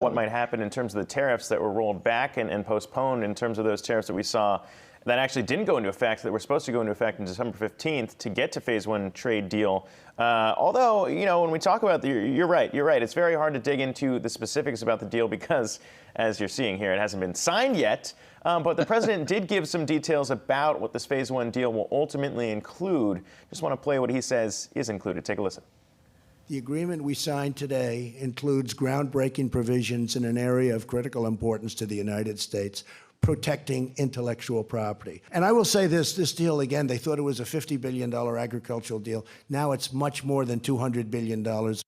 what might happen in terms of the tariffs that were rolled back and postponed in terms of those tariffs that we saw that actually didn't go into effect, that were supposed to go into effect on December 15th to get to phase one trade deal. Although, you know, when we talk about you're right. It's very hard to dig into the specifics about the deal because, as you're seeing here, it hasn't been signed yet. But the president did give some details about what this phase one deal will ultimately include. Just want to play what he says is included. Take a listen. The agreement we signed today includes groundbreaking provisions in an area of critical importance to the United States, protecting intellectual property. And I will say this deal, again, they thought it was a $50 billion agricultural deal. Now it's much more than $200 billion. So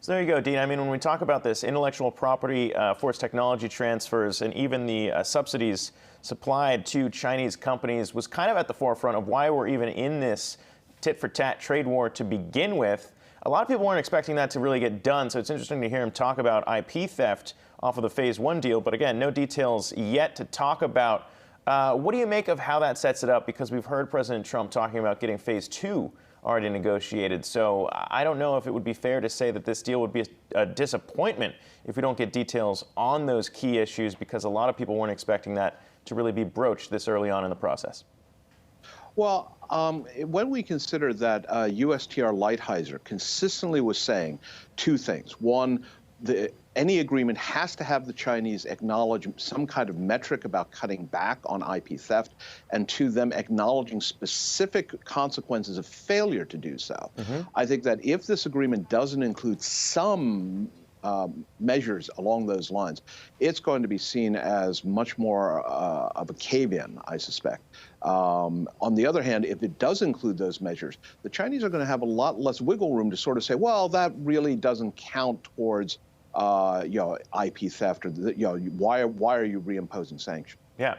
there you go, Dean. I mean, when we talk about this intellectual property, forced technology transfers, and even the subsidies supplied to Chinese companies was kind of at the forefront of why we're even in this tit-for-tat trade war to begin with. A lot of people weren't expecting that to really get done, so it's interesting to hear him talk about IP theft off of the phase one deal. But again, no details yet to talk about. What do you make of how that sets it up? Because we've heard President Trump talking about getting phase two already negotiated. So I don't know if it would be fair to say that this deal would be a disappointment if we don't get details on those key issues, because a lot of people weren't expecting that to really be broached this early on in the process. Well, when we consider that USTR Lighthizer consistently was saying two things. One, any agreement has to have the Chinese acknowledge some kind of metric about cutting back on IP theft, and two, them acknowledging specific consequences of failure to do so. I think that if this agreement doesn't include some measures along those lines, it's going to be seen as much more of a cave-in, I suspect. On the other hand, if it does include those measures, the Chinese are going to have a lot less wiggle room to sort of say, well, that really doesn't count towards IP theft, or why are you reimposing sanctions? Yeah.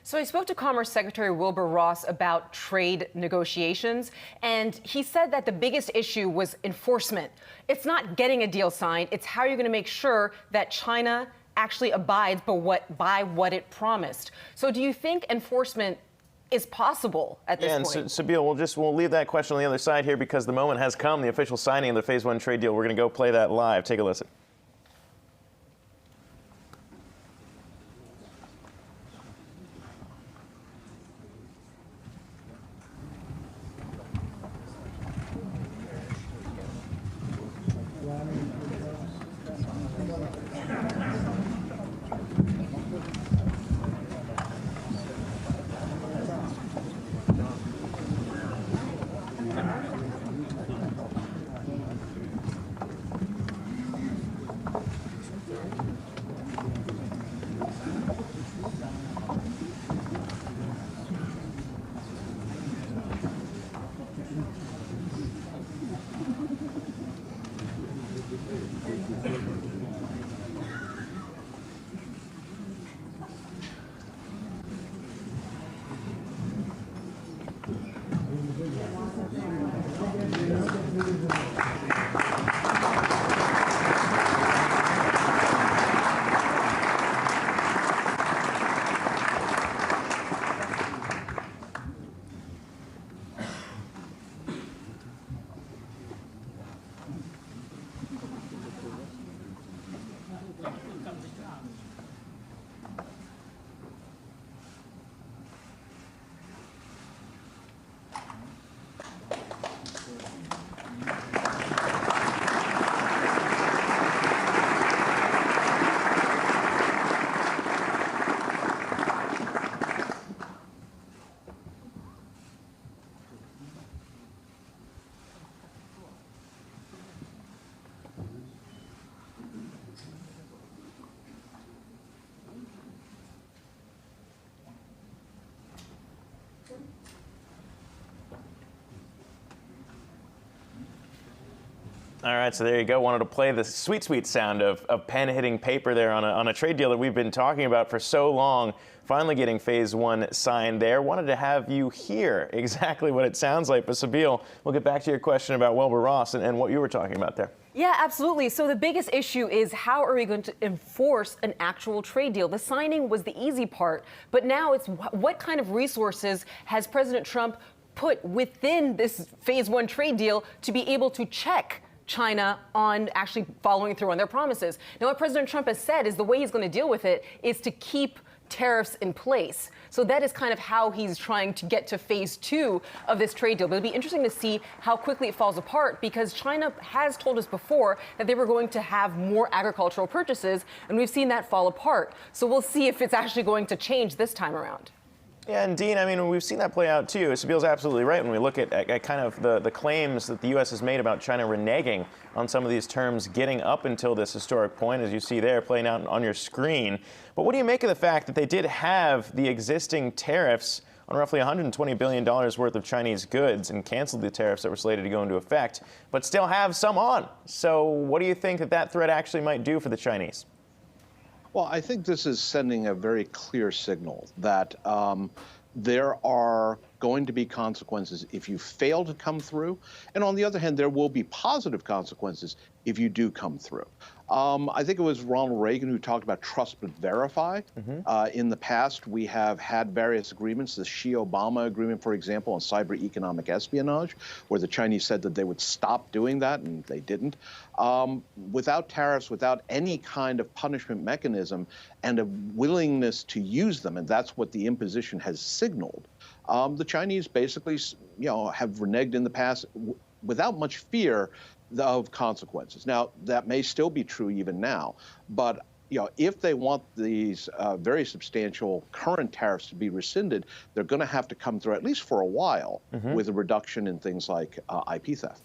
So I spoke to Commerce Secretary Wilbur Ross about trade negotiations, and he said that the biggest issue was enforcement. It's not getting a deal signed, it's how you're going to make sure that China actually abides by what it promised. So do you think enforcement is possible at this point? And Sabeel, we'll leave that question on the other side here because the moment has come, the official signing of the phase one trade deal. We're going to go play that live. Take a listen. All right, so there you go. Wanted to play the sweet, sweet sound of pen hitting paper there on a trade deal that we've been talking about for so long. Finally getting phase one signed there. Wanted to have you hear exactly what it sounds like. But Sabeel, we'll get back to your question about Wilbur Ross and what you were talking about there. Yeah, absolutely. So the biggest issue is how are we going to enforce an actual trade deal? The signing was the easy part, but now it's what kind of resources has President Trump put within this phase one trade deal to be able to check China on actually following through on their promises. Now, what President Trump has said is the way he's going to deal with it is to keep tariffs in place. So that is kind of how he's trying to get to phase 2 of this trade deal. But it'll be interesting to see how quickly it falls apart, because China has told us before that they were going to have more agricultural purchases, and we've seen that fall apart. So we'll see if it's actually going to change this time around. Yeah, and Dean, I mean, we've seen that play out too. Sabil's absolutely right when we look at kind of the claims that the U.S. has made about China reneging on some of these terms getting up until this historic point, as you see there playing out on your screen. But what do you make of the fact that they did have the existing tariffs on roughly $120 billion worth of Chinese goods and canceled the tariffs that were slated to go into effect, but still have some on? So what do you think that threat actually might do for the Chinese? Well, I think this is sending a very clear signal that there are going to be consequences if you fail to come through. And on the other hand, there will be positive consequences if you do come through. I think it was Ronald Reagan who talked about trust but verify. In the past, we have had various agreements, the Xi-Obama agreement, for example, on cyber economic espionage, where the Chinese said that they would stop doing that, and they didn't. Without tariffs, without any kind of punishment mechanism and a willingness to use them, and that's what the imposition has signaled, the Chinese basically, have reneged in the past without much fear of consequences. Now, that may still be true even now, but if they want these very substantial current tariffs to be rescinded, they're going to have to come through, at least for a while, with a reduction in things like IP theft.